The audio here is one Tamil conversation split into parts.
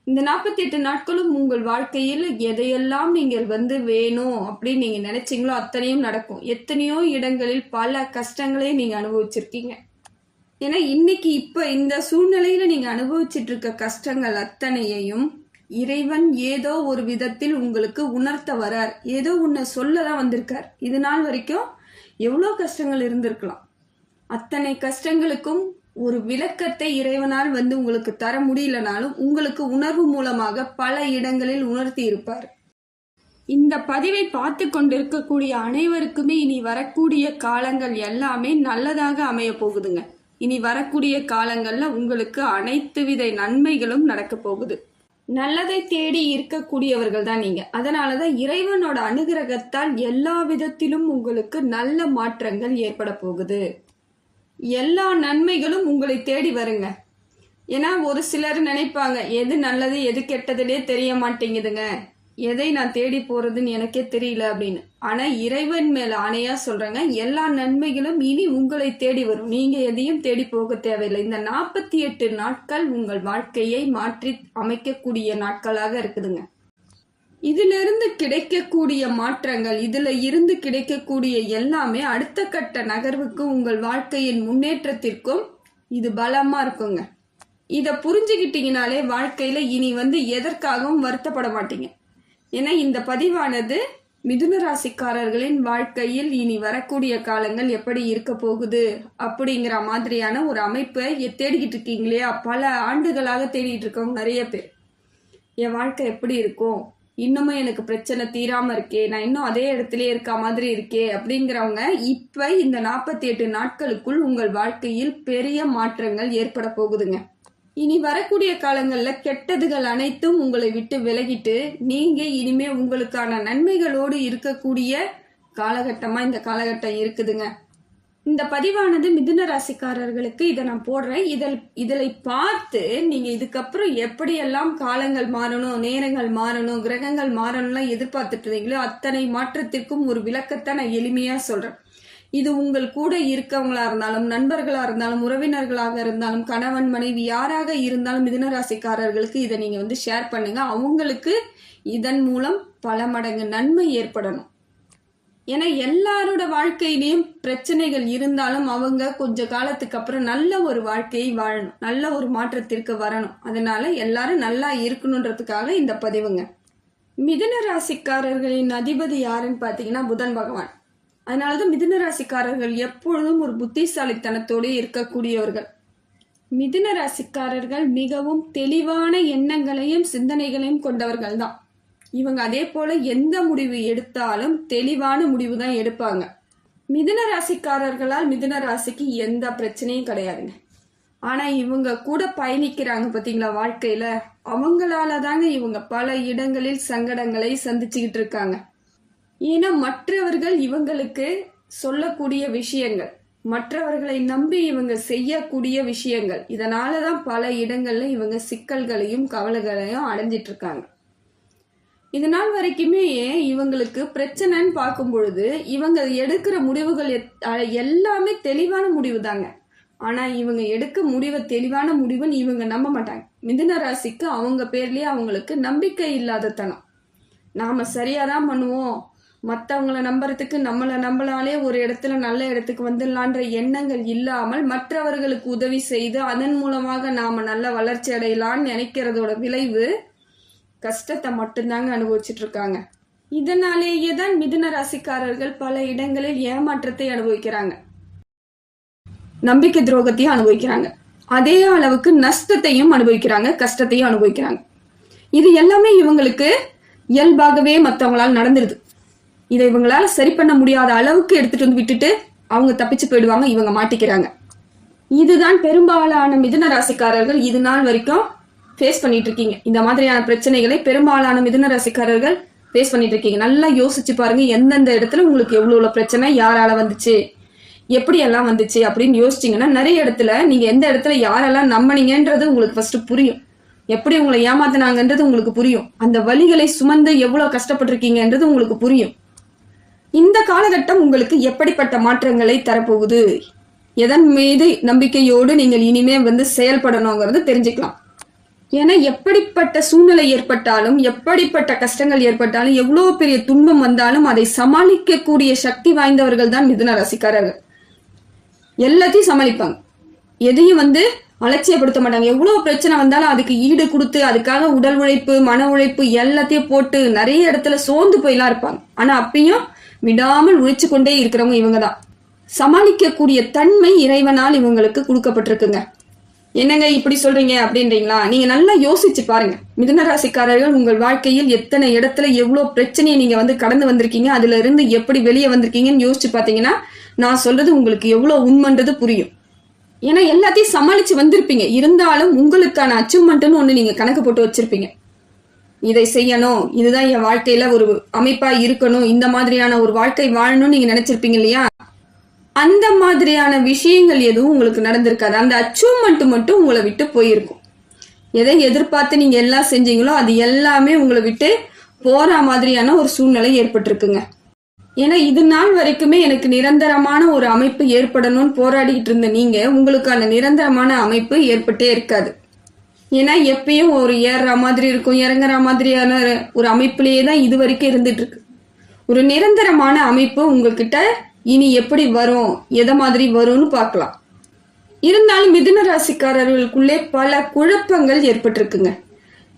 இந்த 48 நாட்களும் உங்கள் வாழ்க்கையில் எதையெல்லாம் நீங்கள் வேணும் அப்படின்னு நீங்க நினைச்சீங்களோ அத்தனையும் நடக்கும். எத்தனையோ இடங்களில் பல கஷ்டங்களே நீங்க அனுபவிச்சிருக்கீங்க. ஏன்னா இன்னைக்கு இப்ப இந்த சூழ்நிலையில நீங்க அனுபவிச்சிட்டு இருக்க கஷ்டங்கள் அத்தனையையும் இறைவன் ஏதோ ஒரு விதத்தில் உங்களுக்கு உணர்த்த வரார். ஏதோ உன்னை சொல்லதான் வந்திருக்கார். இது நாள் வரைக்கும் எவ்வளோ கஷ்டங்கள் இருந்திருக்கலாம். அத்தனை கஷ்டங்களுக்கும் ஒரு விளக்கத்தை இறைவனால் உங்களுக்கு தர முடியலனாலும் உங்களுக்கு உணர்வு மூலமாக பல இடங்களில் உணர்த்தி இருப்பார். இந்த பதிவை பார்த்து கொண்டிருக்கக்கூடிய அனைவருக்குமே இனி வரக்கூடிய காலங்கள் எல்லாமே நல்லதாக அமைய போகுதுங்க. இனி வரக்கூடிய காலங்கள்ல உங்களுக்கு அனைத்து வித நன்மைகளும் நடக்க போகுது. நல்லதை தேடி இருக்கக்கூடியவர்கள் தான் நீங்க. அதனாலதான் இறைவனோட அனுகிரகத்தால் எல்லா விதத்திலும் உங்களுக்கு நல்ல மாற்றங்கள் ஏற்பட போகுது. எல்லா நன்மைகளும் உங்களை தேடி வருங்க. ஏன்னா ஒரு சிலர் நினைப்பாங்க, எது நல்லது எது கெட்டதுலே தெரிய மாட்டேங்குதுங்க, எதை நான் தேடி போறதுன்னு எனக்கே தெரியல அப்படின்னு. ஆனா இறைவன் மேல ஆணையா சொல்றேங்க, எல்லா நன்மைகளும் இனி உங்களை தேடி வரும். நீங்க எதையும் தேடி போக தேவையில்லை. இந்த 48 நாட்கள் உங்கள் வாழ்க்கையை மாற்றி அமைக்கக்கூடிய நாட்களாக இருக்குதுங்க. இதுல இருந்து கிடைக்கக்கூடிய மாற்றங்கள், இதுல இருந்து கிடைக்கக்கூடிய எல்லாமே அடுத்த கட்ட நகர்வுக்கும் உங்கள் வாழ்க்கையின் முன்னேற்றத்திற்கும் இது பலமா இருக்குங்க. இத புரிஞ்சுக்கிட்டீங்கனாலே வாழ்க்கையில இனி எதற்காகவும் வருத்தப்பட மாட்டீங்க. ஏன்னா இந்த பதிவானது மிதுன ராசிக்காரர்களின் வாழ்க்கையில் இனி வரக்கூடிய காலங்கள் எப்படி இருக்க போகுது அப்படிங்கிற மாதிரியான ஒரு அமைப்பை தேடிக்கிட்டு இருக்கீங்க இல்லையா? பல ஆண்டுகளாக தேடிட்டு இருக்கவங்க நிறைய பேர், என் வாழ்க்கை எப்படி இருக்கும், இன்னமும் எனக்கு பிரச்சனை தீராம இருக்கே, நான் இன்னும் அதே இடத்துல இருக்க மாதிரி இருக்கே அப்படிங்கிறவங்க இப்ப இந்த 48 நாட்களுக்குள் உங்கள் வாழ்க்கையில் பெரிய மாற்றங்கள் ஏற்பட போகுதுங்க. இனி வரக்கூடிய காலங்கள்ல கெட்டதுகள் அனைத்தும் உங்களை விட்டு விலகிட்டு நீங்க இனிமே உங்களுக்கான நன்மைகளோடு இருக்கக்கூடிய காலகட்டமா இந்த காலகட்டம் இருக்குதுங்க. இந்த பதிவானது மிதுன ராசிக்காரர்களுக்கு இதை நான் போடுறேன். இதில் பார்த்து நீங்க இதுக்கப்புறம் எப்படியெல்லாம் காலங்கள் மாறணும், நேரங்கள் மாறணும், கிரகங்கள் மாறணும்லாம் எதிர்பார்த்துட்டு இருந்தீங்களோ அத்தனை மாற்றத்திற்கும் ஒரு விளக்கத்தை நான் எளிமையா சொல்றேன். இது உங்கள் கூட இருக்கவங்களா இருந்தாலும், நண்பர்களா இருந்தாலும், உறவினர்களாக இருந்தாலும், கணவன் மனைவி யாராக இருந்தாலும் மிதுன ராசிக்காரர்களுக்கு இதை நீங்க ஷேர் பண்ணுங்க. அவங்களுக்கு இதன் மூலம் பல மடங்கு நன்மை ஏற்படணும். ஏன்னா எல்லாரோட வாழ்க்கையிலையும் பிரச்சனைகள் இருந்தாலும் அவங்க கொஞ்ச காலத்துக்கு அப்புறம் நல்ல ஒரு வாழ்க்கையை வாழணும், நல்ல ஒரு மாற்றத்திற்கு வரணும். அதனால எல்லாரும் நல்லா இருக்கணுன்றதுக்காக இந்த பதிவுங்க. மிதுன ராசிக்காரர்களின் அதிபதி யாருன்னு பாத்தீங்கன்னா புதன் பகவான். அதனாலதான் மிதுன ராசிக்காரர்கள் எப்பொழுதும் ஒரு புத்திசாலித்தனத்தோடு இருக்கக்கூடியவர்கள். மிதுன ராசிக்காரர்கள் மிகவும் தெளிவான எண்ணங்களையும் சிந்தனைகளையும் கொண்டவர்கள் தான். இவங்க அதே போல எந்த முடிவு எடுத்தாலும் தெளிவான முடிவு தான் எடுப்பாங்க. மிதுன ராசிக்காரர்களால் மிதுன ராசிக்கு எந்த பிரச்சனையும் கிடையாதுங்க. ஆனா இவங்க கூட பயணிக்கிறாங்க பாத்தீங்களா வாழ்க்கையில, அவங்களால தாங்க இவங்க பல இடங்களில் சங்கடங்களை சந்திச்சுக்கிட்டு இருக்காங்க. ஏன்னா மற்றவர்கள் இவங்களுக்கு சொல்லக்கூடிய விஷயங்கள், மற்றவர்களை நம்பி இவங்க செய்யக்கூடிய விஷயங்கள், இதனாலதான் பல இடங்கள்ல இவங்க சிக்கல்களையும் கவலைகளையும் அடைஞ்சிட்டு இருக்காங்க. இதனால் வரைக்குமே இவங்களுக்கு பிரச்சனைன்னு பார்க்கும் பொழுது இவங்க எடுக்கிற முடிவுகள் எல்லாமே தெளிவான முடிவு தாங்க. ஆனா இவங்க எடுக்க முடிவு தெளிவான முடிவுன்னு இவங்க நம்ப மாட்டாங்க. மிதுன ராசிக்கு அவங்க பேர்லயே அவங்களுக்கு நம்பிக்கை இல்லாத தனம். நாம சரியாதான் பண்ணுவோம், மற்றவங்களை நம்புறதுக்கு நம்மளை நம்பலாலே ஒரு இடத்துல நல்ல இடத்துக்கு வந்துடலான்ற எண்ணங்கள் இல்லாமல் மற்றவர்களுக்கு உதவி செய்து அதன் மூலமாக நாம நல்ல வளர்ச்சி அடையலான்னு நினைக்கிறதோட விளைவு கஷ்டத்தை மட்டும்தாங்க அனுபவிச்சுட்டு இருக்காங்க. இதனாலேயே தான் மிதுன ராசிக்காரர்கள் பல இடங்களில் ஏமாற்றத்தை அனுபவிக்கிறாங்க, நம்பிக்கை துரோகத்தையும் அனுபவிக்கிறாங்க, அதே அளவுக்கு நஷ்டத்தையும் அனுபவிக்கிறாங்க, கஷ்டத்தையும் அனுபவிக்கிறாங்க. இது எல்லாமே இவங்களுக்கு இயல்பாகவே மற்றவங்களால் நடந்துருது. இதை இவங்களால சரி பண்ண முடியாத அளவுக்கு எடுத்துட்டு விட்டுட்டு அவங்க தப்பிச்சு போயிடுவாங்க, இவங்க மாட்டிக்கிறாங்க. இதுதான் பெரும்பாலான மிதுன ராசிக்காரர்கள் இது நாள் வரைக்கும் ஃபேஸ் பண்ணிட்டு இருக்கீங்க. இந்த மாதிரியான பிரச்சனைகளை பெரும்பாலான மிதுன ராசிக்காரர்கள் ஃபேஸ் பண்ணிட்டு இருக்கீங்க. நல்லா யோசிச்சு பாருங்க, எந்தெந்த இடத்துல உங்களுக்கு எவ்வளவு பிரச்சனை, யாரால வந்துச்சு, எப்படி எல்லாம் வந்துச்சு அப்படின்னு யோசிச்சிங்கன்னா நிறைய இடத்துல நீங்க எந்த இடத்துல யாரெல்லாம் நம்பினீங்கன்றது உங்களுக்கு ஃபர்ஸ்ட் புரியும். எப்படி உங்களை ஏமாத்தினாங்கன்றது உங்களுக்கு புரியும். அந்த வலிகளை சுமந்து எவ்வளவு கஷ்டப்பட்டிருக்கீங்கன்றது உங்களுக்கு புரியும். இந்த காலகட்டம் உங்களுக்கு எப்படிப்பட்ட மாற்றங்களை தரப்போகுது, எதன் மீது நம்பிக்கையோடு நீங்கள் இனிமே செயல்படணுங்கிறது தெரிஞ்சுக்கலாம். ஏன்னா எப்படிப்பட்ட சூழ்நிலை ஏற்பட்டாலும், எப்படிப்பட்ட கஷ்டங்கள் ஏற்பட்டாலும், எவ்வளோ பெரிய துன்பம் வந்தாலும் அதை சமாளிக்கக்கூடிய சக்தி வாய்ந்தவர்கள் தான் மிதுன ராசிக்காரர்கள். எல்லாத்தையும் சமாளிப்பாங்க. எதையும் அலட்சியப்படுத்த மாட்டாங்க. எவ்வளோ பிரச்சனை வந்தாலும் அதுக்கு ஈடு கொடுத்து அதுக்காக உடல் உழைப்பு, மன உழைப்பு எல்லாத்தையும் போட்டு நிறைய இடத்துல சோர்ந்து போயெல்லாம் இருப்பாங்க. ஆனா அப்பயும் விடாமல் உழைச்சு கொண்டே இருக்கிறவங்க இவங்க தான். சமாளிக்கக்கூடிய தன்மை இறைவனால் இவங்களுக்கு கொடுக்கப்பட்டிருக்குங்க. என்னங்க இப்படி சொல்றீங்க அப்படின்றீங்களா? நீங்க நல்லா யோசிச்சு பாருங்க. மிதுனராசிக்காரர்கள் உங்கள் வாழ்க்கையில் எத்தனை இடத்துல எவ்வளவு பிரச்சனையை நீங்க கடந்து வந்திருக்கீங்க, அதுல இருந்து எப்படி வெளியே வந்திருக்கீங்கன்னு யோசிச்சு பாத்தீங்கன்னா நான் சொல்றது உங்களுக்கு எவ்வளவு உண்மைன்றது புரியும். ஏன்னா எல்லாத்தையும் சமாளிச்சு வந்திருப்பீங்க. இருந்தாலும் உங்களுக்கான அச்சீவ்மெண்ட்னு ஒண்ணு நீங்க கணக்கு போட்டு வச்சிருப்பீங்க. இதை செய்யணும், இதுதான் என் வாழ்க்கையில ஒரு அமைப்பா இருக்கணும், இந்த மாதிரியான ஒரு வாழ்க்கை வாழணும்னு நீங்க நினைச்சிருப்பீங்க இல்லையா? அந்த மாதிரியான விஷயங்கள் எதுவும் உங்களுக்கு நடந்திருக்காது. அந்த அச்சீவ்மெண்ட் மட்டும் உங்களை விட்டு போயிருக்கும். எதை எதிர்பார்த்து நீங்க எல்லாம் செஞ்சீங்களோ அது எல்லாமே உங்களை விட்டு போற மாதிரியான ஒரு சூழ்நிலை ஏற்பட்டிருக்குங்க. ஏன்னா இது நாள் வரைக்குமே எனக்கு நிரந்தரமான ஒரு அமைப்பு ஏற்படணும்னு போராடிட்டு இருந்த நீங்க உங்களுக்கான நிரந்தரமான அமைப்பு ஏற்பட்டே இருக்காது. ஏன்னா எப்பயும் ஒரு ஏறுற மாதிரி இருக்கும், இறங்குற மாதிரியான ஒரு அமைப்புலயே தான் இது வரைக்கும் இருந்துட்டு இருக்கு. ஒரு நிரந்தரமான அமைப்பு உங்ககிட்ட இனி எப்படி வரும், எதை மாதிரி வரும்னு பார்க்கலாம். இருந்தாலும் மிதுன ராசிக்காரர்களுக்குள்ளே பல குழப்பங்கள் ஏற்பட்டிருக்குங்க.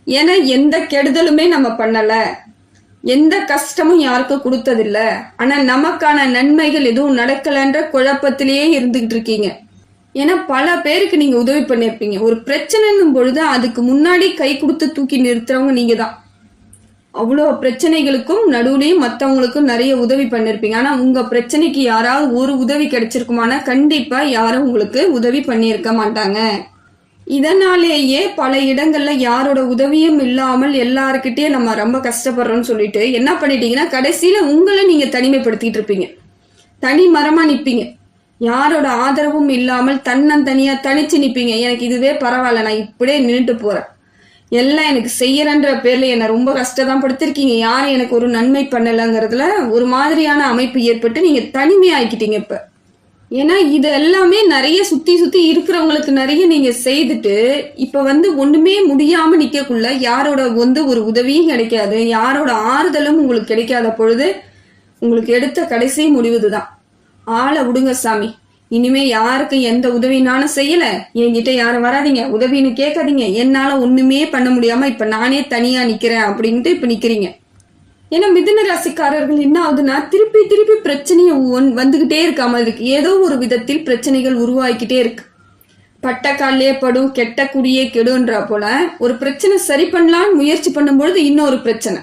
ஏன்னா எந்த கெடுதலுமே நம்ம பண்ணல, எந்த கஷ்டமும் யாருக்கும் கொடுத்ததில்ல, ஆனா நமக்கான நன்மைகள் எதுவும் நடக்கலன்ற குழப்பத்திலேயே இருந்துகிட்டு இருக்கீங்க. ஏன்னா பல பேருக்கு நீங்க உதவி பண்ணிருப்பீங்க. ஒரு பிரச்சனைன்னும் பொழுது அதுக்கு முன்னாடி கை கொடுத்து தூக்கி நிறுத்துறவங்க நீங்க தான். அவ்வளோ பிரச்சனைகளுக்கும் நடுவுலையும் மற்றவங்களுக்கும் நிறைய உதவி பண்ணிருப்பீங்க. ஆனா உங்க பிரச்சனைக்கு யாராவது ஒரு உதவி கிடைச்சிருக்குமானா கண்டிப்பா யாரும் உங்களுக்கு உதவி பண்ணியிருக்க மாட்டாங்க. இதனாலேயே பல இடங்கள்ல யாரோட உதவியும் இல்லாமல் எல்லாருக்கிட்டே நம்ம ரொம்ப கஷ்டப்படுறோம்னு சொல்லிட்டு என்ன பண்ணிட்டீங்கன்னா கடைசியில உங்களை நீங்க தனிமைப்படுத்திட்டு இருப்பீங்க. தனி மரமா நிப்பீங்க. யாரோட ஆதரவும் இல்லாமல் தன்னந்தனியா தனிச்சு நிப்பீங்க. எனக்கு இதுவே பரவாயில்ல, நான் இப்படியே நின்றுட்டு போறேன், எல்லாம் எனக்கு செய்யறன்ற பேர்ல என்ன ரொம்ப கஷ்டதான் படுத்திருக்கீங்க, யாரும் எனக்கு ஒரு நன்மை பண்ணலங்கிறதுல ஒரு மாதிரியான அமைப்பு ஏற்பட்டு நீங்க தனிமையாக்கிட்டீங்க இப்ப. ஏன்னா இது எல்லாமே நிறைய சுத்தி சுத்தி இருக்கிறவங்களுக்கு நிறைய நீங்க செய்துட்டு இப்ப ஒண்ணுமே முடியாம நிக்கக்குள்ள யாரோட ஒரு உதவியும் கிடைக்காது, யாரோட ஆறுதலும் உங்களுக்கு கிடைக்காத பொழுது உங்களுக்கு எடுத்த கடைசி முடிவுதுதான், ஆளை விடுங்க சாமி, இனிமே யாருக்கும் எந்த உதவினாலும் செய்யல, என்கிட்ட யாரும் வராதிங்க, உதவின்னு கேட்காதீங்க, என்னால ஒண்ணுமே பண்ண முடியாம இப்ப நானே தனியா நிக்கிறேன் அப்படின்ட்டு இப்ப நிக்கிறீங்க. ஏன்னா மிதுன ராசிக்காரர்கள் என்ன ஆகுதுன்னா திருப்பி திருப்பி பிரச்சனையை வந்துகிட்டே இருக்காம இருக்கு. ஏதோ ஒரு விதத்தில் பிரச்சனைகள் உருவாக்கிட்டே இருக்கு. பட்டக்காலே படும் கெட்ட குடியே கெடுன்ற போல ஒரு பிரச்சனை சரி பண்ணலான்னு முயற்சி பண்ணும்பொழுது இன்னொரு பிரச்சனை,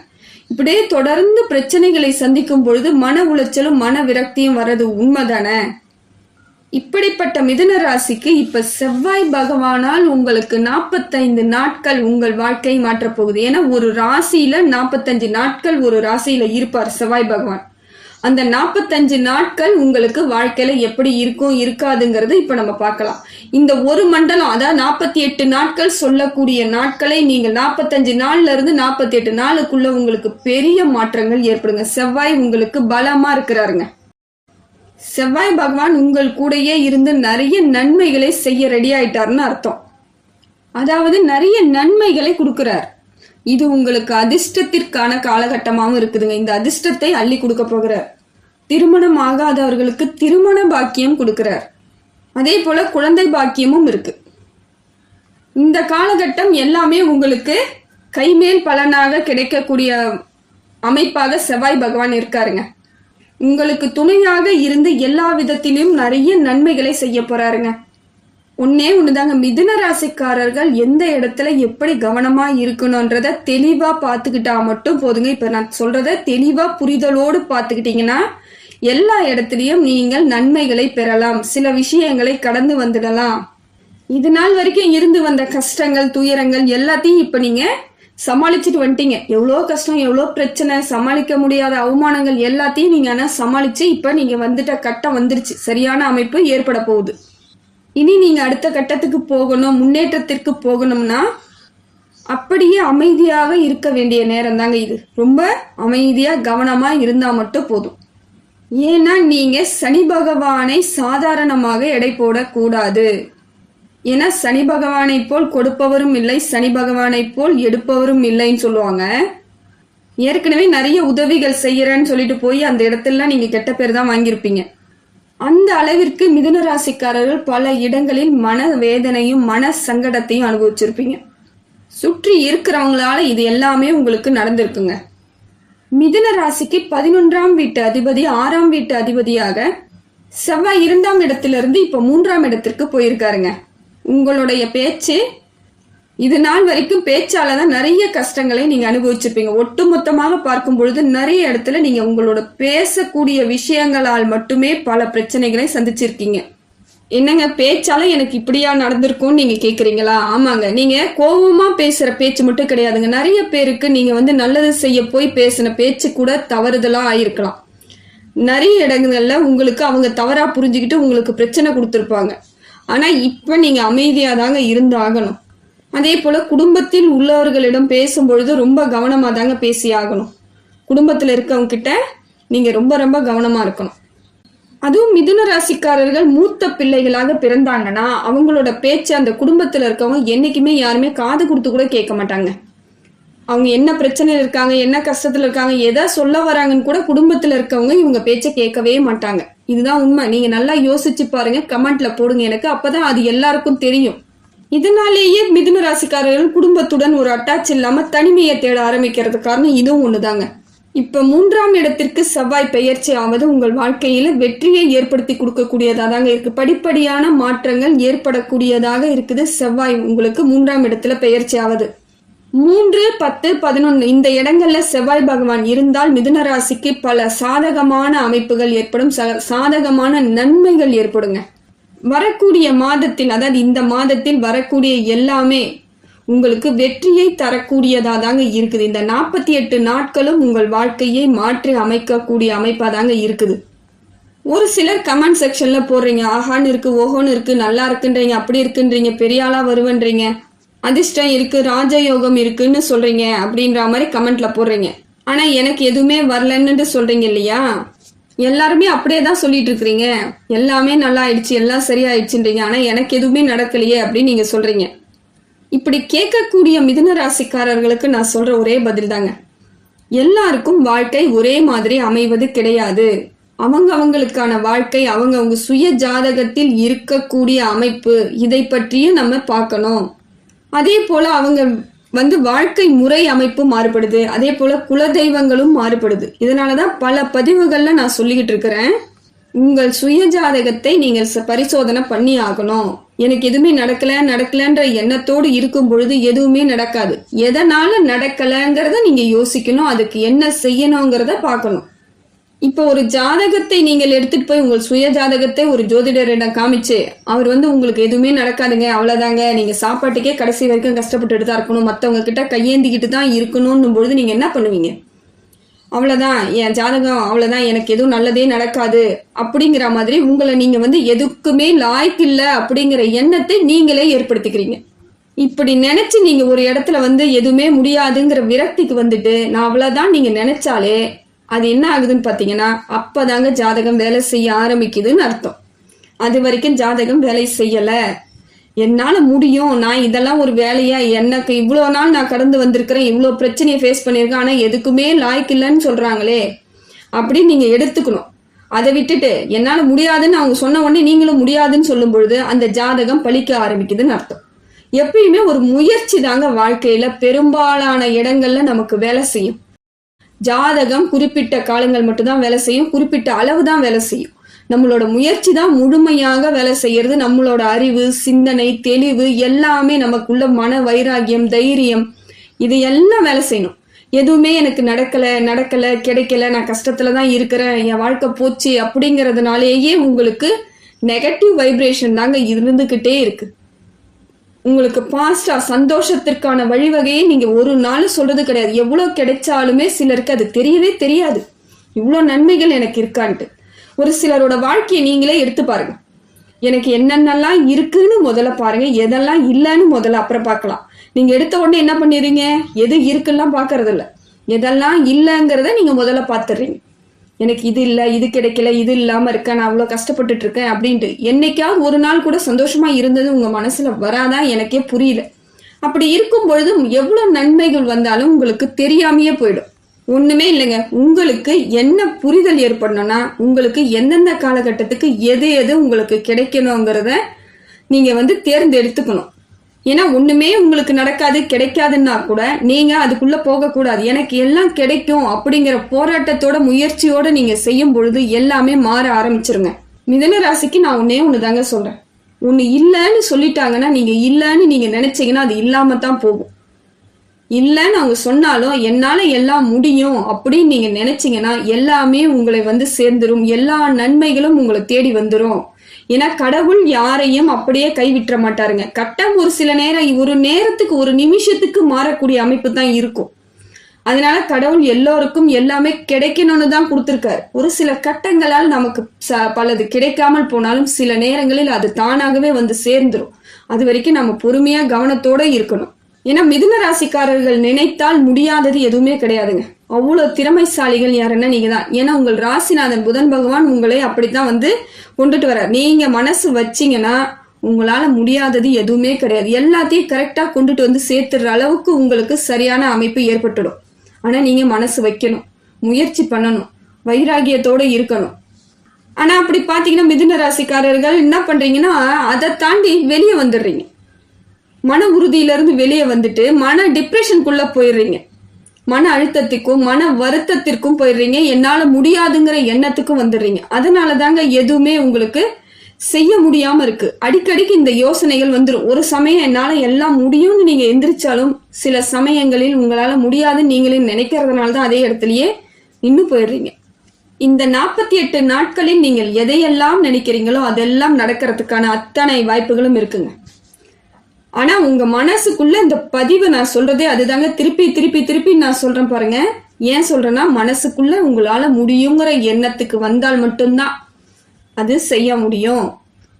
இப்படியே தொடர்ந்து பிரச்சனைகளை சந்திக்கும் பொழுது மன உளைச்சலும் மன விரக்தியும் வர்றது உண்மைதானே? இப்படிப்பட்ட மிதுன ராசிக்கு இப்ப செவ்வாய் பகவானால் உங்களுக்கு 45 நாட்கள் உங்கள் வாழ்க்கை மாற்றப் போகுது. ஏன்னா ஒரு ராசியில 45 நாட்கள் ஒரு ராசியில இருப்பார் செவ்வாய் பகவான். அந்த 45 நாட்கள் உங்களுக்கு வாழ்க்கையில எப்படி இருக்கும் இருக்காதுங்கிறது இப்ப நம்ம பார்க்கலாம். இந்த ஒரு மண்டலம் அதாவது 48 நாட்கள் சொல்லக்கூடிய நாட்களை நீங்க 45 நாள்ல இருந்து 48 நாளுக்குள்ள உங்களுக்கு பெரிய மாற்றங்கள் ஏற்படுங்க. செவ்வாய் உங்களுக்கு பலமா இருக்கிறாருங்க. செவ்வாய் பகவான் உங்கள் கூடயே இருந்து நிறைய நன்மைகளை செய்ய ரெடி ஆயிட்டாருன்னு அர்த்தம். அதாவது நிறைய நன்மைகளை கொடுக்கிறார். இது உங்களுக்கு அதிர்ஷ்டத்திற்கான காலகட்டமாகவும் இருக்குதுங்க. இந்த அதிர்ஷ்டத்தை அள்ளி கொடுக்க போகிறார். திருமணம் ஆகாதவர்களுக்கு திருமண பாக்கியம் கொடுக்கிறார். அதே போல குழந்தை பாக்கியமும் இருக்கு. இந்த காலகட்டம் எல்லாமே உங்களுக்கு கைமேல் பலனாக கிடைக்கக்கூடிய அமைப்பாக செவ்வாய் பகவான் இருக்காருங்க. உங்களுக்கு துணையாக இருந்து எல்லா விதத்திலும் நிறைய நன்மைகளை செய்ய போறாருங்க. ஒன்னே ஒண்ணுதாங்க, மிதுன ராசிக்காரர்கள் எந்த இடத்துல எப்படி கவனமா இருக்கணும்ன்றத தெளிவா பாத்துக்கிட்டா மட்டும் போதுங்க. இப்ப நான் சொல்றத தெளிவா புரிதலோடு பாத்துக்கிட்டீங்கன்னா எல்லா இடத்துலயும் நீங்கள் நன்மைகளை பெறலாம், சில விஷயங்களை கடந்து வந்துடலாம். இது நாள் வரைக்கும் இருந்து வந்த கஷ்டங்கள் துயரங்கள் எல்லாத்தையும் இப்ப நீங்க சமாளிச்சுட்டு வந்துட்டீங்க. எவ்வளோ கஷ்டம், எவ்வளோ பிரச்சனை, சமாளிக்க முடியாத அவமானங்கள் எல்லாத்தையும் நீங்க ஆனா சமாளிச்சு இப்ப நீங்க வந்துட்ட கட்டம் வந்துருச்சு. சரியான அமைப்பு ஏற்பட போகுது. இனி நீங்க அடுத்த கட்டத்துக்கு போகணும், முன்னேற்றத்திற்கு போகணும்னா அப்படியே அமைதியாக இருக்க வேண்டிய நேரம் தாங்க இது. ரொம்ப அமைதியா கவனமா இருந்தா மட்டும் போதும். ஏன்னா நீங்க சனி பகவானை சாதாரணமாக எடை போடக்கூடாது. ஏன்னா சனி பகவானை போல் கொடுப்பவரும் இல்லை, சனி பகவானை போல் எடுப்பவரும் இல்லைன்னு சொல்லுவாங்க. ஏற்கனவே நிறைய உதவிகள் செய்யறேன்னு சொல்லிட்டு போய் அந்த இடத்துல நீங்க கெட்ட பேர் தான் வாங்கியிருப்பீங்க. அந்த அளவிற்கு மிதுன ராசிக்காரர்கள் பல இடங்களில் மன வேதனையும் மன சங்கடத்தையும் அனுபவிச்சிருப்பீங்க. சுற்றி இருக்கிறவங்களால இது எல்லாமே உங்களுக்கு நடந்திருக்குங்க. மிதுன ராசிக்கு 11ஆம் வீட்டு அதிபதி 6ஆம் வீட்டு அதிபதியாக செவ்வாய் 2ஆம் இடத்திலிருந்து இப்ப 3ஆம் இடத்திற்கு போயிருக்காருங்க. உங்களுடைய பேச்சு இது நாள் வரைக்கும் பேச்சாலதான் நிறைய கஷ்டங்களை நீங்க அனுபவிச்சிருப்பீங்க. ஒட்டுமொத்தமாக பார்க்கும் பொழுது நிறைய இடத்துல நீங்க உங்களோட பேசக்கூடிய விஷயங்களால் மட்டுமே பல பிரச்சனைகளை சந்திச்சிருக்கீங்க. என்னங்க பேச்சால எனக்கு இப்படியா நடந்திருக்கும்னு நீங்க கேக்குறீங்களா? ஆமாங்க, நீங்க கோபமா பேசுற பேச்சு மட்டும் கிடையாதுங்க. நிறைய பேருக்கு நீங்க நல்லது செய்ய போய் பேசின பேச்சு கூட தவறுதலா ஆயிருக்கலாம். நிறைய இடங்கள்ல உங்களுக்கு அவங்க தவறா புரிஞ்சுக்கிட்டு உங்களுக்கு பிரச்சனை கொடுத்துருப்பாங்க. ஆனா இப்ப நீங்க அமைதியா தாங்க இருந்து ஆகணும். அதே போல குடும்பத்தில் உள்ளவர்களிடம் பேசும்பொழுது ரொம்ப கவனமா தாங்க பேசி ஆகணும். குடும்பத்துல இருக்கவங்க கிட்ட நீங்க ரொம்ப ரொம்ப கவனமா இருக்கணும். அதுவும் மிதுன ராசிக்காரர்கள் மூத்த பிள்ளைகளாக பிறந்தாங்கன்னா அவங்களோட பேச்சு அந்த குடும்பத்துல இருக்கவங்க என்னைக்குமே யாருமே காது கொடுத்து கூட கேட்க மாட்டாங்க. அவங்க என்ன பிரச்சனையில் இருக்காங்க, என்ன கஷ்டத்துல இருக்காங்க, எதை சொல்ல வராங்கன்னு கூட குடும்பத்துல இருக்கவங்க இவங்க பேச்சை கேட்கவே மாட்டாங்க. இதுதான் உண்மை. நீங்க நல்லா யோசிச்சு பாருங்க, கமெண்ட்ல போடுங்க எனக்கு, அப்பதான் அது எல்லாருக்கும் தெரியும். இதனாலேயே மிதுன ராசிக்காரர்கள் குடும்பத்துடன் ஒரு அட்டாச் இல்லாம தனிமையை தேட ஆரம்பிக்கிறது காரணம் இதுவும் ஒண்ணுதாங்க. இப்ப 3ஆம் இடத்திற்கு செவ்வாய் பெயர்ச்சி ஆவது உங்கள் வாழ்க்கையில வெற்றியை ஏற்படுத்தி கொடுக்கக்கூடியதா தாங்க இருக்கு. படிப்படியான மாற்றங்கள் ஏற்படக்கூடியதாக இருக்குது. செவ்வாய் உங்களுக்கு 3ஆம் இடத்துல பெயர்ச்சி ஆவது 3, 10, 11 இந்த இடங்கள்ல செவ்வாய் பகவான் இருந்தால் மிதுன ராசிக்கு பல சாதகமான அமைப்புகள் ஏற்படும், சாதகமான நன்மைகள் ஏற்படுங்க. வரக்கூடிய மாதத்தில், அதாவது இந்த மாதத்தில் வரக்கூடிய எல்லாமே உங்களுக்கு வெற்றியை தரக்கூடியதா தாங்க இருக்குது. இந்த 48 நாட்களும் உங்கள் வாழ்க்கையை மாற்றி அமைக்கக்கூடிய அமைப்பா தாங்க இருக்குது. ஒரு சிலர் கமெண்ட் செக்ஷன்ல போடுறீங்க, ஆஹான்னு இருக்கு, ஓஹோன்னு இருக்கு, நல்லா இருக்குன்றீங்க, அப்படி இருக்குன்றீங்க, பெரிய ஆளா வருவன்றீங்க, அதிர்ஷ்டம் இருக்கு, ராஜயோகம் இருக்குன்னு சொல்றீங்க அப்படின்ற மாதிரி கமெண்ட்ல போடுறீங்க. ஆனா எனக்கு எதுவுமே வரலன்னு சொல்றீங்க இல்லையா? எல்லாருமே அப்படியே தான் சொல்லிட்டு இருக்கிறீங்க. எல்லாமே நல்லா ஆயிடுச்சு, எல்லாம் சரியாயிடுச்சுன்றீங்க, ஆனா எனக்கு எதுவுமே நடக்கலையே அப்படின்னு நீங்க சொல்றீங்க. இப்படி கேட்கக்கூடிய மிதுன ராசிக்காரர்களுக்கு நான் சொல்ற ஒரே பதில் தாங்க, எல்லாருக்கும் வாழ்க்கை ஒரே மாதிரி அமைவது கிடையாது. அவங்களுக்கான வாழ்க்கை அவங்க சுய ஜாதகத்தில் இருக்கக்கூடிய அமைப்பு, இதை பற்றியும் நம்ம பார்க்கணும். அதே போல அவங்க வாழ்க்கை முறை அமைப்பு மாறுபடுது, அதே போல குலதெய்வங்களும் மாறுபடுது. இதனாலதான் பல பதிவுகள்ல நான் சொல்லிக்கிட்டு இருக்கிறேன், உங்கள் சுய ஜாதகத்தை நீங்கள் பரிசோதனை பண்ணி ஆகணும். எனக்கு எதுவுமே நடக்கலன்ற எண்ணத்தோடு இருக்கும் பொழுது எதுவுமே நடக்காது. எதனால நடக்கலங்கிறத நீங்க யோசிக்கணும், அதுக்கு என்ன செய்யணுங்கிறத பார்க்கணும். இப்போ ஒரு ஜாதகத்தை நீங்கள் எடுத்துட்டு போய் உங்கள் சுய ஜாதகத்தை ஒரு ஜோதிடரிடம் காமிச்சு அவர் உங்களுக்கு எதுவுமே நடக்காதுங்க, அவ்வளவுதாங்க, நீங்க சாப்பாட்டுக்கே கடைசி வரைக்கும் கஷ்டப்பட்டுட்டு தான் இருக்கணும், மற்றவங்க கிட்ட கையேந்திக்கிட்டு தான் இருக்கணும் பொழுது நீங்க என்ன பண்ணுவீங்க? அவ்வளவுதான் என் ஜாதகம், அவ்வளவுதான், எனக்கு எதுவும் நல்லதே நடக்காது அப்படிங்கிற மாதிரி உங்களை நீங்க எதுக்குமே லாய்க்கு இல்லை அப்படிங்கிற எண்ணத்தை நீங்களே ஏற்படுத்திக்கிறீங்க. இப்படி நினைச்சு நீங்க ஒரு இடத்துல எதுவுமே முடியாதுங்கிற விரக்திக்கு நான் அவ்வளவுதான் நீங்க நினைச்சாலே அது என்ன ஆகுதுன்னு பாத்தீங்கன்னா அப்பதாங்க ஜாதகம் வேலை செய்ய ஆரம்பிக்குதுன்னு அர்த்தம். அது வரைக்கும் ஜாதகம் வேலை செய்யல, என்னால முடியும், நான் இதெல்லாம் ஒரு வேலையா, எனக்கு இவ்வளோ நாள் நான் கடந்து வந்திருக்கிறேன், இவ்வளோ பிரச்சனையை ஃபேஸ் பண்ணியிருக்கேன், ஆனா எதுக்குமே லாய்க்கு இல்லைன்னு சொல்றாங்களே அப்படின்னு நீங்க எடுத்துக்கணும். அதை விட்டுட்டு என்னால முடியாதுன்னு அவங்க சொன்ன உடனே நீங்களும் முடியாதுன்னு சொல்லும் பொழுது அந்த ஜாதகம் பலிக்க ஆரம்பிக்குதுன்னு அர்த்தம். எப்பயுமே ஒரு முயற்சி தாங்க வாழ்க்கையில பெரும்பாலான இடங்கள்ல நமக்கு வேலை செய்யும். ஜாதகம் குறிப்பிட்ட காலங்கள் மட்டும்தான் வேலை செய்யும், குறிப்பிட்ட அளவு தான் வேலை செய்யும். நம்மளோட முயற்சி தான் முழுமையாக வேலை செய்யறது. நம்மளோட அறிவு, சிந்தனை, தெளிவு எல்லாமே நமக்குள்ள மன வைராகியம், தைரியம், இது எல்லாம் வேலை செய்யணும். எதுவுமே எனக்கு நடக்கல கிடைக்கல, நான் கஷ்டத்துல தான் இருக்கிறேன், என் வாழ்க்கை போச்சு அப்படிங்கறதுனாலேயே உங்களுக்கு நெகட்டிவ் வைப்ரேஷன் தாங்க இருந்துகிட்டே இருக்கு. உங்களுக்கு பாஸ்டா சந்தோஷத்திற்கான வழிவகையை நீங்க ஒரு நாள் சொல்றது கிடையாது. எவ்வளவு கிடைச்சாலுமே சிலருக்கு அது தெரியவே தெரியாது, இவ்வளோ நன்மைகள் எனக்கு இருக்கான்ட்டு. ஒரு சிலரோட வாழ்க்கையை நீங்களே எடுத்து பாருங்க. எனக்கு என்னென்னலாம் இருக்குன்னு முதல்ல பாருங்க, எதெல்லாம் இல்லைன்னு முதல்ல அப்புறம் பார்க்கலாம். நீங்க எடுத்த உடனே என்ன பண்ணிடுறீங்க, எது இருக்குல்லாம் பாக்குறது இல்ல, எதெல்லாம் இல்லைங்கிறத நீங்க முதல்ல பார்த்துடுறீங்க. எனக்கு இது இல்லை, இது கிடைக்கல, இது இல்லாமல் இருக்கேன், நான் அவ்வளோ கஷ்டப்பட்டுட்டு இருக்கேன் அப்படின்ட்டு என்னைக்காவது ஒரு நாள் கூட சந்தோஷமா இருந்தது உங்க மனசுல வராதான் எனக்கே புரியல. அப்படி இருக்கும் பொழுது எவ்வளோ நன்மைகள் வந்தாலும் உங்களுக்கு தெரியாமையே போயிடும். ஒண்ணுமே இல்லைங்க, உங்களுக்கு என்ன புரிதல் ஏற்படணும்னா உங்களுக்கு எந்தெந்த காலகட்டத்துக்கு எது எது உங்களுக்கு கிடைக்கணுங்கிறத நீங்க தேர்ந்தெடுத்துக்கணும். ஏன்னா ஒண்ணுமே உங்களுக்கு நடக்காது, கிடைக்காதுன்னா கூட நீங்க அதுக்குள்ள போகக்கூடாது. எனக்கு எல்லாம் கிடைக்கும் அப்படிங்கிற போராட்டத்தோட முயற்சியோட நீங்க செய்யும் பொழுது எல்லாமே மாற ஆரம்பிச்சிருங்க. மிதுன ராசிக்கு நான் ஒண்ணு தாங்க சொல்றேன், ஒண்ணு இல்லைன்னு சொல்லிட்டாங்கன்னா நீங்க இல்லைன்னு நீங்க நினைச்சீங்கன்னா அது இல்லாம தான் போகும். இல்லைன்னு அவங்க சொன்னாலும் என்னால எல்லாம் முடியும் அப்படின்னு நீங்க நினைச்சீங்கன்னா எல்லாமே உங்களை சேர்ந்துரும், எல்லா நன்மைகளும் உங்களை தேடி வந்துடும். ஏன்னா கடவுள் யாரையும் அப்படியே கைவிட்ட மாட்டாருங்க. கட்டம் ஒரு சில நேரம், ஒரு நேரத்துக்கு, ஒரு நிமிஷத்துக்கு மாறக்கூடிய அமைப்பு தான் இருக்கும். அதனால கடவுள் எல்லோருக்கும் எல்லாமே கிடைக்கணும்னு தான் கொடுத்துருக்காரு. ஒரு சில கட்டங்களால் நமக்கு பலது கிடைக்காமல் போனாலும் சில நேரங்களில் அது தானாகவே சேர்ந்துரும். அது வரைக்கும் நம்ம பொறுமையா கவனத்தோட இருக்கணும். ஏன்னா மிதுன ராசிக்காரர்கள் நினைத்தால் முடியாதது எதுவுமே கிடையாதுங்க. அவ்வளவு திறமைசாலிகள் யாருன்னா நீங்க தான். ஏன்னா உங்கள் ராசிநாதன் புதன் பகவான் உங்களை அப்படித்தான் கொண்டுட்டு வர. நீங்க மனசு வச்சீங்கன்னா உங்களால முடியாதது எதுவுமே கிடையாது. எல்லாத்தையும் கரெக்டா கொண்டுட்டு சேர்த்துற அளவுக்கு உங்களுக்கு சரியான அமைப்பு ஏற்பட்டுடும். ஆனா நீங்க மனசு வைக்கணும், முயற்சி பண்ணணும், வைராகியத்தோட இருக்கணும். ஆனா அப்படி பாத்தீங்கன்னா மிதுன ராசிக்காரர்கள் என்ன பண்றீங்கன்னா அதை தாண்டி வெளியே வந்துடுறீங்க. மன உறுதியிலிருந்து வெளியே வந்துட்டு மன டிப்ரெஷனுக்குள்ள போயிடுறீங்க. மன அழுத்தத்திற்கும் மன வருத்தத்திற்கும் போயிடுறீங்க. என்னால முடியாதுங்கிற எண்ணத்துக்கும் வந்துடுறீங்க. அதனால தாங்க எதுவுமே உங்களுக்கு செய்ய முடியாம இருக்கு. அடிக்கடிக்கு இந்த யோசனைகள் வந்துடும். ஒரு சமயம் என்னால எல்லாம் முடியும்னு நீங்க எந்திரிச்சாலும் சில சமயங்களில் உங்களால முடியாதுன்னு நீங்களே நினைக்கிறதுனால தான் அதே இடத்துலயே இன்னும் போயிடுறீங்க. இந்த 48 நாட்களில் நீங்கள் எதையெல்லாம் நினைக்கிறீங்களோ அதெல்லாம் நடக்கிறதுக்கான அத்தனை வாய்ப்புகளும் இருக்குங்க. ஆனா உங்க மனசுக்குள்ள இந்த பதிவு நான் சொல்றதே அதுதாங்க. திருப்பி திருப்பி திருப்பி நான் சொல்றேன் பாருங்க. ஏன் சொல்றேன்னா மனசுக்குள்ள உங்களால முடியுங்கிற எண்ணத்துக்கு வந்தால் மட்டும்தான் அது செய்ய முடியும்.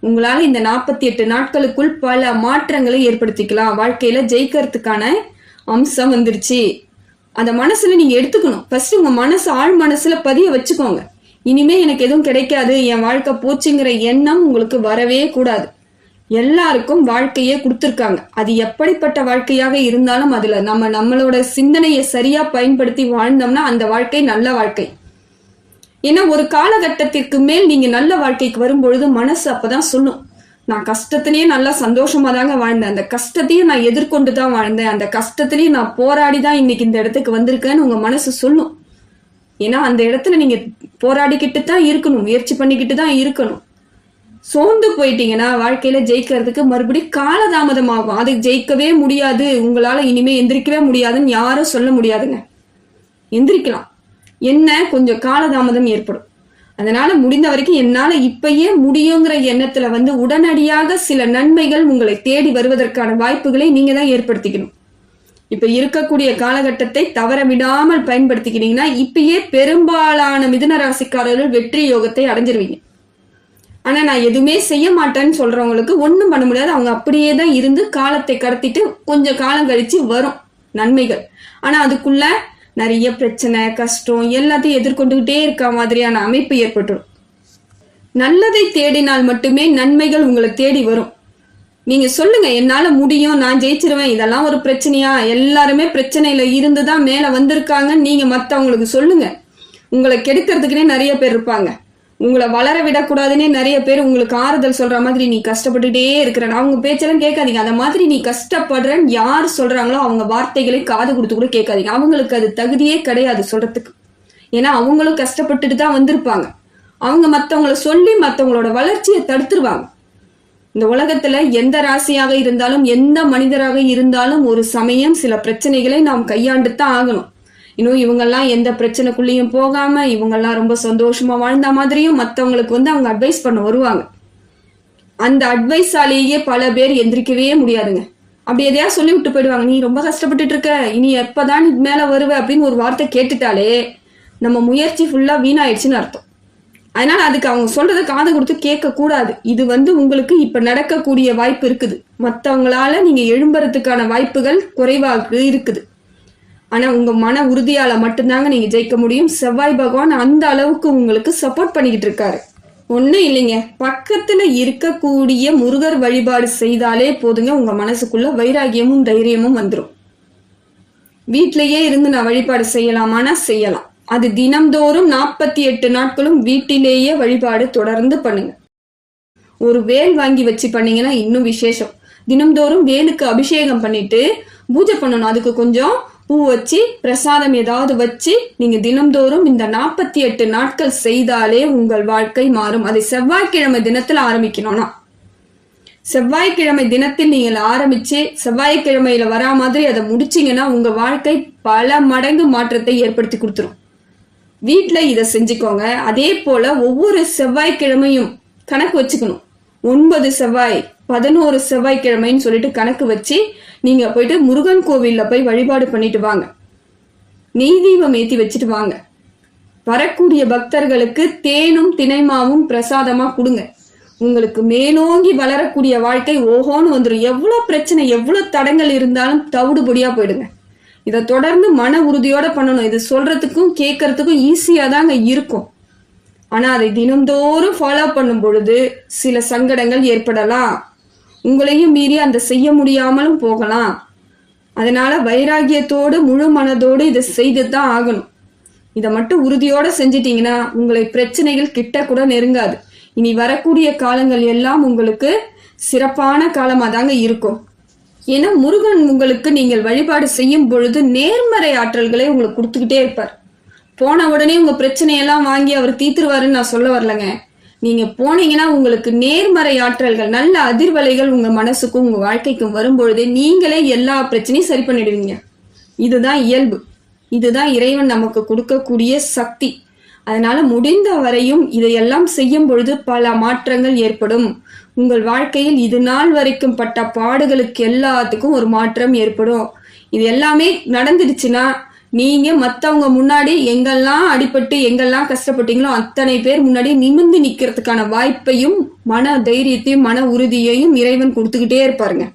உங்களால இந்த 48 நாட்களுக்குள் பல மாற்றங்களை ஏற்படுத்திக்கலாம். வாழ்க்கையில ஜெயிக்கிறதுக்கான அம்சம் வந்துருச்சு. அந்த மனசுல நீங்க எடுத்துக்கணும். ஃபர்ஸ்ட் உங்க மனசு ஆழ் மனசுல பதிய வச்சுக்கோங்க. இனிமே எனக்கு எதுவும் கிடைக்காது, என் வாழ்க்கை போச்சுங்கிற எண்ணம் உங்களுக்கு வரவே கூடாது. எல்லாருக்கும் வாழ்க்கையே கொடுத்துருக்காங்க. அது எப்படிப்பட்ட வாழ்க்கையாக இருந்தாலும் அதுல நம்மளோட சிந்தனையை சரியா பயன்படுத்தி வாழ்ந்தோம்னா அந்த வாழ்க்கை நல்ல வாழ்க்கை. ஏன்னா ஒரு காலகட்டத்திற்கு மேல் நீங்க நல்ல வாழ்க்கைக்கு வரும்பொழுது மனசு அப்பதான் சொல்லும், நான் கஷ்டத்திலேயே நல்லா சந்தோஷமா தாங்க வாழ்ந்தேன், அந்த கஷ்டத்தையும் நான் எதிர்கொண்டு தான் வாழ்ந்தேன், அந்த கஷ்டத்திலேயே நான் போராடி தான் இன்னைக்கு இந்த இடத்துக்கு வந்திருக்கேன்னு உங்க மனசு சொல்லும். ஏன்னா அந்த இடத்துல நீங்க போராடிக்கிட்டு தான் இருக்கணும், முயற்சி பண்ணிக்கிட்டு தான் இருக்கணும். சோர்ந்து போயிட்டீங்கன்னா வாழ்க்கையில ஜெயிக்கிறதுக்கு மறுபடியும் காலதாமதம் ஆகும். அது ஜெயிக்கவே முடியாது, உங்களால இனிமே எந்திரிக்கவே முடியாதுன்னு யாரும் சொல்ல முடியாதுங்க. எந்திரிக்கலாம், என்ன கொஞ்சம் காலதாமதம் ஏற்படும். அதனால முடிந்த வரைக்கும் என்னால இப்பயே முடியுங்கிற எண்ணத்துல உடனடியாக சில நன்மைகள் உங்களை தேடி வருவதற்கான வாய்ப்புகளை நீங்க தான் ஏற்படுத்திக்கணும். இப்ப இருக்கக்கூடிய காலகட்டத்தை தவற விடாமல் பயன்படுத்திக்கிட்டீங்கன்னா இப்பயே பெரும்பாலான மிதுன ராசிக்காரர்கள் வெற்றி யோகத்தை அடைஞ்சிருவீங்க. ஆனா நான் எதுவுமே செய்ய மாட்டேன்னு சொல்றவங்களுக்கு ஒண்ணும் பண்ண முடியாது. அவங்க அப்படியே தான் இருந்து காலத்தை கடத்திட்டு கொஞ்சம் காலம் கழிச்சு வரும் நன்மைகள். ஆனா அதுக்குள்ள நிறைய பிரச்சனை, கஷ்டம் எல்லாத்தையும் எதிர்கொண்டுகிட்டே இருக்க மாதிரியான அமைப்பு ஏற்பட்டுடும். நல்லதை தேடினால் மட்டுமே நன்மைகள் உங்களை தேடி வரும். நீங்க சொல்லுங்க, என்னால முடியும், நான் ஜெயிச்சிருவேன், இதெல்லாம் ஒரு பிரச்சனையா, எல்லாருமே பிரச்சனையில இருந்துதான் மேல வந்திருக்காங்கன்னு நீங்க மத்தவங்களுக்கு சொல்லுங்க. உங்களை கெடுக்கிறதுக்குன்னே நிறைய பேர் இருப்பாங்க. உங்களை வளர விடக்கூடாதுன்னே நிறைய பேர் உங்களுக்கு ஆறுதல் சொல்ற மாதிரி நீ கஷ்டப்பட்டுட்டே இருக்கிற, அவங்க பேச்செல்லாம் கேட்காதீங்க. அந்த மாதிரி நீ கஷ்டப்படுறன்னு யார் சொல்றாங்களோ அவங்க வார்த்தைகளை காது கொடுத்து கூட கேட்காதீங்க. அவங்களுக்கு அது தகுதியே கிடையாது சொல்றதுக்கு. ஏன்னா அவங்களும் கஷ்டப்பட்டுட்டு தான் வந்திருப்பாங்க. அவங்க மற்றவங்களை சொல்லி மற்றவங்களோட வளர்ச்சியை தடுத்துருவாங்க. இந்த உலகத்துல எந்த ராசியாக இருந்தாலும் எந்த மனிதராக இருந்தாலும் ஒரு சமயம் சில பிரச்சனைகளை நாம் கையாண்டு தான் ஆகணும். இன்னும் இவங்கெல்லாம் எந்த பிரச்சனைக்குள்ளேயும் போகாம இவங்கெல்லாம் ரொம்ப சந்தோஷமா வாழ்ந்த மாதிரியும் மற்றவங்களுக்கு அவங்க அட்வைஸ் பண்ண வருவாங்க. அந்த அட்வைஸாலேயே பல பேர் எந்திரிக்கவே முடியாதுங்க. அப்படி எதையா சொல்லி விட்டு போயிடுவாங்க, நீ ரொம்ப கஷ்டப்பட்டுட்டு இருக்க, இனி எப்பதான் இது மேல வருவ அப்படின்னு ஒரு வார்த்தை கேட்டுட்டாலே நம்ம முயற்சி ஃபுல்லா வீணாயிடுச்சுன்னு அர்த்தம். அதனால அதுக்கு அவங்க சொல்றதை காது கொடுத்து கேட்க கூடாது. இது உங்களுக்கு இப்ப நடக்கக்கூடிய வாய்ப்பு இருக்குது. மற்றவங்களால நீங்க எழும்புறதுக்கான வாய்ப்புகள் குறைவாக இருக்குது. ஆனா உங்க மன உறுதியால மட்டும்தாங்க நீங்க ஜெயிக்க முடியும். செவ்வாய் பகவான் அந்த அளவுக்கு உங்களுக்கு சப்போர்ட் பண்ணிக்கிட்டு இருக்காரு. ஒன்றும் இல்லைங்க, பக்கத்துல இருக்கக்கூடிய முருகர் வழிபாடு செய்தாலே போதுங்க, உங்க மனசுக்குள்ள வைராகியமும் தைரியமும் வந்துடும். வீட்டிலேயே இருந்து நான் வழிபாடு செய்யலாமான்னா செய்யலாம். அது தினம்தோறும் 48 நாட்களும் வீட்டிலேயே வழிபாடு தொடர்ந்து பண்ணுங்க. ஒரு வேல் வாங்கி வச்சு பண்ணீங்கன்னா இன்னும் விசேஷம். தினம்தோறும் வேலுக்கு அபிஷேகம் பண்ணிட்டு பூஜை பண்ணணும். அதுக்கு கொஞ்சம் பூ வச்சு பிரசாதம் ஏதாவது வச்சு நீங்க தினம்தோறும் இந்த 48 நாட்கள் செய்தாலே உங்கள் வாழ்க்கை மாறும். அதை செவ்வாய்க்கிழமை தினத்துல ஆரம்பிக்கணும்னா, செவ்வாய்க்கிழமை தினத்தில் நீங்கள் ஆரம்பிச்சு செவ்வாய்க்கிழமையில வரா மாதிரி அதை முடிச்சிங்கன்னா உங்க வாழ்க்கை பல மடங்கு மாற்றத்தை ஏற்படுத்தி கொடுத்துரும். வீட்டில் இதை செஞ்சுக்கோங்க. அதே போல ஒவ்வொரு செவ்வாய்க்கிழமையும் கணக்கு வச்சுக்கணும். 9 செவ்வாய் 11 செவ்வாய்க்கிழமைன்னு சொல்லிட்டு கணக்கு வச்சு நீங்க போயிட்டு முருகன் கோவில்ல போய் வழிபாடு பண்ணிட்டு வாங்க. நெய் தீபம் ஏற்றி வச்சுட்டு வாங்க. வரக்கூடிய பக்தர்களுக்கு தேனும் தினைமாவும் பிரசாதமா கொடுங்க. உங்களுக்கு மேலோங்கி வளரக்கூடிய வாழ்க்கை ஓஹோன்னு வந்துடும். எவ்வளோ பிரச்சனை எவ்வளோ தடங்கள் இருந்தாலும் தவிடுபடியா போயிடுங்க. இதை தொடர்ந்து மன உறுதியோட பண்ணணும். இது சொல்றதுக்கும் கேட்கறதுக்கும் ஈஸியா தாங்க இருக்கும். ஆனா அதை தினந்தோறும் ஃபாலோ பண்ணும் பொழுது சில சங்கடங்கள் ஏற்படலாம். உங்களையும் மீறி அந்த செய்ய முடியாமலும் போகலாம். அதனால வைராகியத்தோடு முழு மனதோடு இதை செய்து தான் ஆகணும். இதை மட்டும் உறுதியோட செஞ்சிட்டீங்கன்னா உங்களை பிரச்சனைகள் கிட்ட கூட நெருங்காது. இனி வரக்கூடிய காலங்கள் எல்லாம் உங்களுக்கு சிறப்பான காலமாக தாங்க இருக்கும். ஏன்னா முருகன் உங்களுக்கு நீங்கள் வழிபாடு செய்யும் பொழுது நேர்மறை ஆற்றல்களை உங்களுக்கு கொடுத்துக்கிட்டே இருப்பார். போன உடனே உங்க பிரச்சனையெல்லாம் வாங்கி அவர் தீர்த்துருவாருன்னு நான் சொல்ல வரலங்க. நீங்க போனீங்கன்னா உங்களுக்கு நேர்மறை ஆற்றல்கள், நல்ல அதிர்வலைகள் உங்க மனசுக்கும் உங்க வாழ்க்கைக்கும் வரும்பொழுதே நீங்களே எல்லா பிரச்சனையும் சரி பண்ணிடுவீங்க. இதுதான் இயல்பு. இதுதான் இறைவன் நமக்கு கொடுக்கக்கூடிய சக்தி. அதனால முடிந்த வரையும் இதையெல்லாம் செய்யும் பொழுது பல மாற்றங்கள் ஏற்படும். உங்கள் வாழ்க்கையில் இது நாள் வரைக்கும் பட்ட பாடுகளுக்கு எல்லாத்துக்கும் ஒரு மாற்றம் ஏற்படும். இது எல்லாமே நடந்துடுச்சுன்னா நீங்க மற்றவங்க முன்னாடி எங்கெல்லாம் அடிபட்டு எங்கெல்லாம் கஷ்டப்பட்டீங்களோ அத்தனை பேர் முன்னாடி நிமிர்ந்து நிக்கிறதுக்கான வாய்ப்பையும் மன தைரியத்தையும் மன உறுதியையும் இறைவன் கொடுத்துக்கிட்டே இருப்பாருங்க.